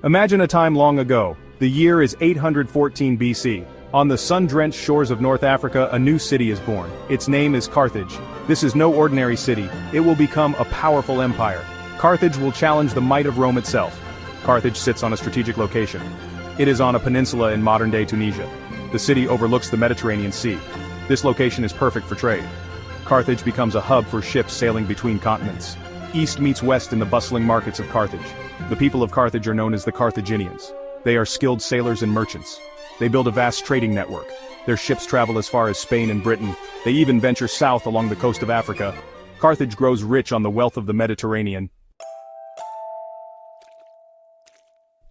Imagine a time long ago. The year is 814 BC. On the sun-drenched shores of North Africa, a new city is born. Its name is Carthage. This is no ordinary city. It will become a powerful empire. Carthage will challenge the might of Rome itself. Carthage sits on a strategic location. It is on a peninsula in modern-day Tunisia. The city overlooks the Mediterranean Sea. This location is perfect for trade. Carthage becomes a hub for ships sailing between continents. East meets west in the bustling markets of Carthage. The people of Carthage are known as the Carthaginians. They are skilled sailors and merchants. They build a vast trading network. Their ships travel as far as Spain and Britain. They even venture south along the coast of Africa. Carthage grows rich on the wealth of the Mediterranean.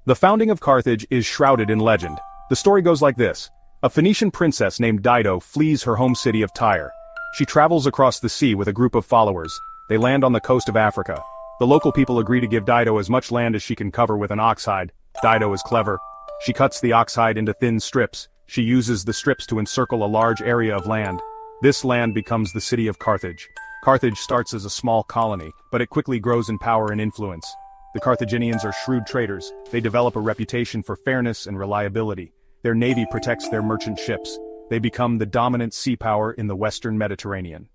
The founding of Carthage is shrouded in legend. The story goes like this. A Phoenician princess named Dido flees her home city of Tyre. She travels across the sea with a group of followers. They land on the coast of Africa. The local people agree to give Dido as much land as she can cover with an ox hide. Dido is clever. She cuts the ox hide into thin strips. She uses the strips to encircle a large area of land. This land becomes the city of Carthage. Carthage starts as a small colony, but it quickly grows in power and influence. The Carthaginians are shrewd traders. They develop a reputation for fairness and reliability. Their navy protects their merchant ships. They become the dominant sea power in the western Mediterranean.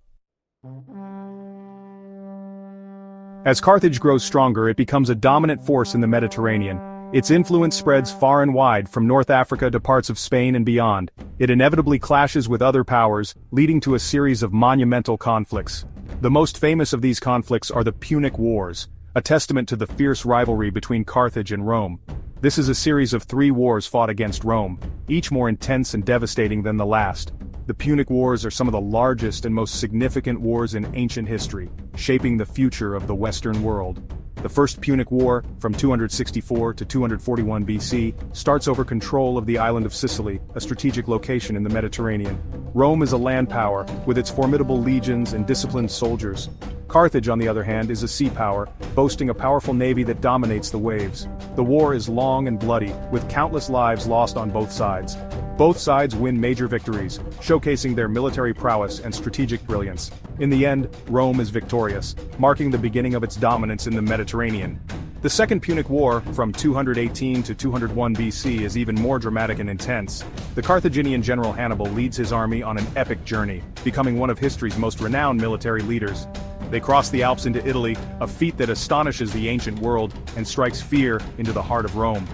As Carthage grows stronger, it becomes a dominant force in the Mediterranean. Its influence spreads far and wide, from North Africa to parts of Spain and beyond. It inevitably clashes with other powers, leading to a series of monumental conflicts. The most famous of these conflicts are the Punic Wars, a testament to the fierce rivalry between Carthage and Rome. This is a series of 3 wars fought against Rome, each more intense and devastating than the last. The Punic Wars are some of the largest and most significant wars in ancient history, shaping the future of the Western world. The First Punic War, from 264 to 241 BC, starts over control of the island of Sicily, a strategic location in the Mediterranean. Rome is a land power, with its formidable legions and disciplined soldiers. Carthage, on the other hand, is a sea power, boasting a powerful navy that dominates the waves. The war is long and bloody, with countless lives lost on both sides. Both sides win major victories, showcasing their military prowess and strategic brilliance. In the end, Rome is victorious, marking the beginning of its dominance in the Mediterranean. The Second Punic War, from 218 to 201 BC, is even more dramatic and intense. The Carthaginian general Hannibal leads his army on an epic journey, becoming one of history's most renowned military leaders. They cross the Alps into Italy, a feat that astonishes the ancient world and strikes fear into the heart of Rome.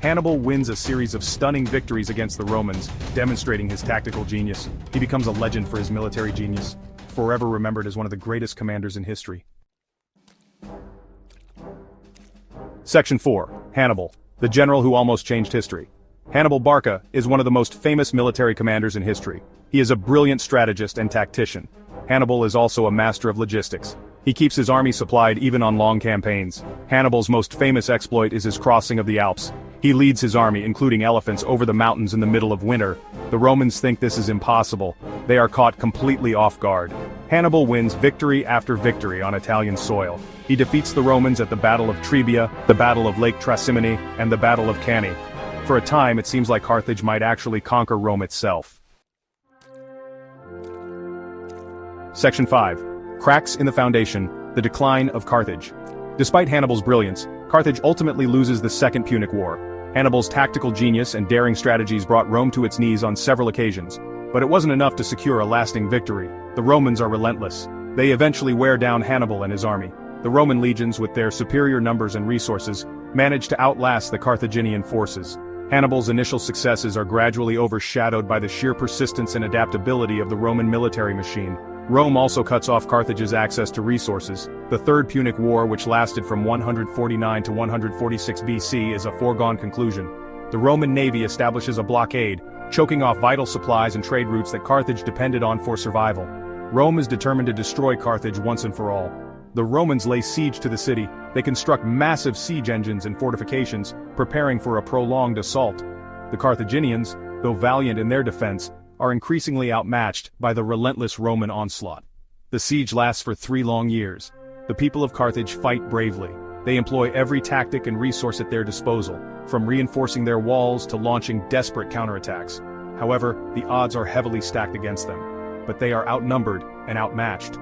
Hannibal wins a series of stunning victories against the Romans, demonstrating his tactical genius. He becomes a legend for his military genius, forever remembered as one of the greatest commanders in history. Section 4. Hannibal, the general who almost changed history. Hannibal Barca is one of the most famous military commanders in history. He is a brilliant strategist and tactician. Hannibal is also a master of logistics. He keeps his army supplied even on long campaigns. Hannibal's most famous exploit is his crossing of the Alps. He leads his army, including elephants, over the mountains in the middle of winter. The Romans think this is impossible. They are caught completely off guard. Hannibal wins victory after victory on Italian soil. He defeats the Romans at the Battle of Trebia, the Battle of Lake Trasimene, and the Battle of Cannae. For a time, it seems like Carthage might actually conquer Rome itself. Section 5. Cracks in the foundation, the decline of Carthage. Despite Hannibal's brilliance, Carthage ultimately loses the Second Punic War. Hannibal's tactical genius and daring strategies brought Rome to its knees on several occasions. But it wasn't enough to secure a lasting victory. The Romans are relentless. They eventually wear down Hannibal and his army. The Roman legions, with their superior numbers and resources, manage to outlast the Carthaginian forces. Hannibal's initial successes are gradually overshadowed by the sheer persistence and adaptability of the Roman military machine. Rome also cuts off Carthage's access to resources. The Third Punic War, which lasted from 149 to 146 BC, is a foregone conclusion. The Roman navy establishes a blockade, choking off vital supplies and trade routes that Carthage depended on for survival. Rome is determined to destroy Carthage once and for all. The Romans lay siege to the city. They construct massive siege engines and fortifications, preparing for a prolonged assault. The Carthaginians, though valiant in their defense, are increasingly outmatched by the relentless Roman onslaught. The siege lasts for 3 long years. The people of Carthage fight bravely. They employ every tactic and resource at their disposal, from reinforcing their walls to launching desperate counterattacks. However, the odds are heavily stacked against them, but they are outnumbered and outmatched.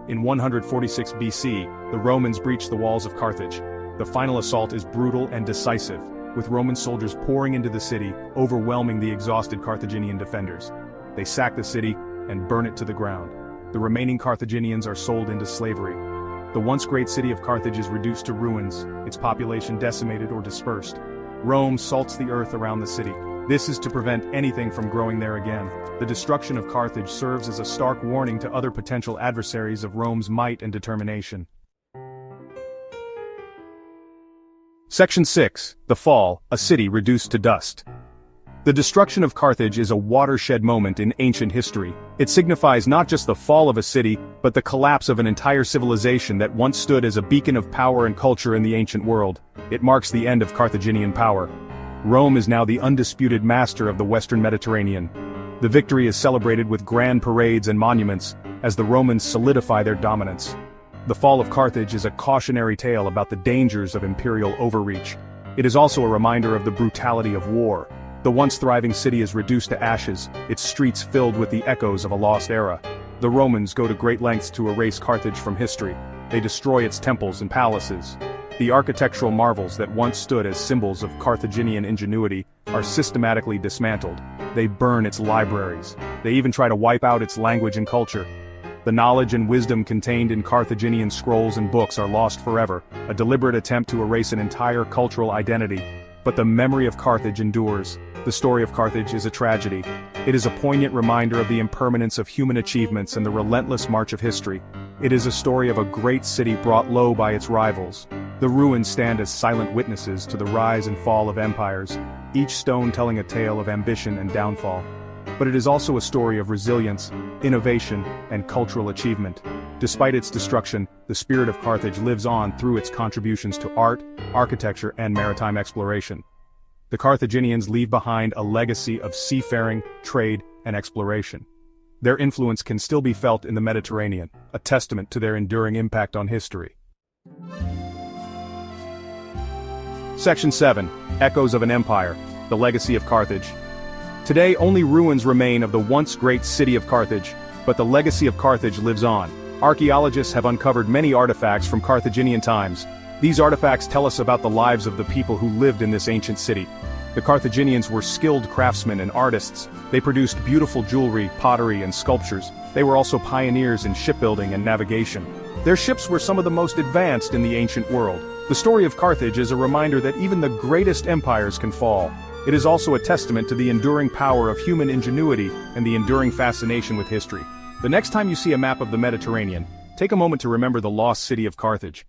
In 146 BC, the Romans breach the walls of Carthage. The final assault is brutal and decisive. with Roman soldiers pouring into the city, overwhelming the exhausted Carthaginian defenders. They sack the city and burn it to the ground. The remaining Carthaginians are sold into slavery. The once great city of Carthage is reduced to ruins, its population decimated or dispersed. Rome salts the earth around the city. This is to prevent anything from growing there again. The destruction of Carthage serves as a stark warning to other potential adversaries of Rome's might and determination. Section 6. The Fall, a city reduced to dust. The destruction of Carthage is a watershed moment in ancient history. It signifies not just the fall of a city, but the collapse of an entire civilization that once stood as a beacon of power and culture in the ancient world. It marks the end of Carthaginian power. Rome is now the undisputed master of the Western Mediterranean. The victory is celebrated with grand parades and monuments, as the Romans solidify their dominance. The fall of Carthage is a cautionary tale about the dangers of imperial overreach. It is also a reminder of the brutality of war. The once thriving city is reduced to ashes, its streets filled with the echoes of a lost era. The Romans go to great lengths to erase Carthage from history. They destroy its temples and palaces. The architectural marvels that once stood as symbols of Carthaginian ingenuity are systematically dismantled. They burn its libraries. They even try to wipe out its language and culture. The knowledge and wisdom contained in Carthaginian scrolls and books are lost forever, a deliberate attempt to erase an entire cultural identity. But the memory of Carthage endures. The story of Carthage is a tragedy. It is a poignant reminder of the impermanence of human achievements and the relentless march of history. It is a story of a great city brought low by its rivals. The ruins stand as silent witnesses to the rise and fall of empires, each stone telling a tale of ambition and downfall. But it is also a story of resilience, innovation, and cultural achievement. Despite its destruction, the spirit of Carthage lives on through its contributions to art, architecture, and maritime exploration. The Carthaginians leave behind a legacy of seafaring, trade, and exploration. Their influence can still be felt in the Mediterranean, a testament to their enduring impact on history. Section 7. Echoes of an Empire, the Legacy of Carthage. Today only ruins remain of the once great city of Carthage, but the legacy of Carthage lives on. Archaeologists have uncovered many artifacts from Carthaginian times. These artifacts tell us about the lives of the people who lived in this ancient city. The Carthaginians were skilled craftsmen and artists. They produced beautiful jewelry, pottery, and sculptures. They were also pioneers in shipbuilding and navigation. Their ships were some of the most advanced in the ancient world. The story of Carthage is a reminder that even the greatest empires can fall. It is also a testament to the enduring power of human ingenuity and the enduring fascination with history. The next time you see a map of the Mediterranean, take a moment to remember the lost city of Carthage.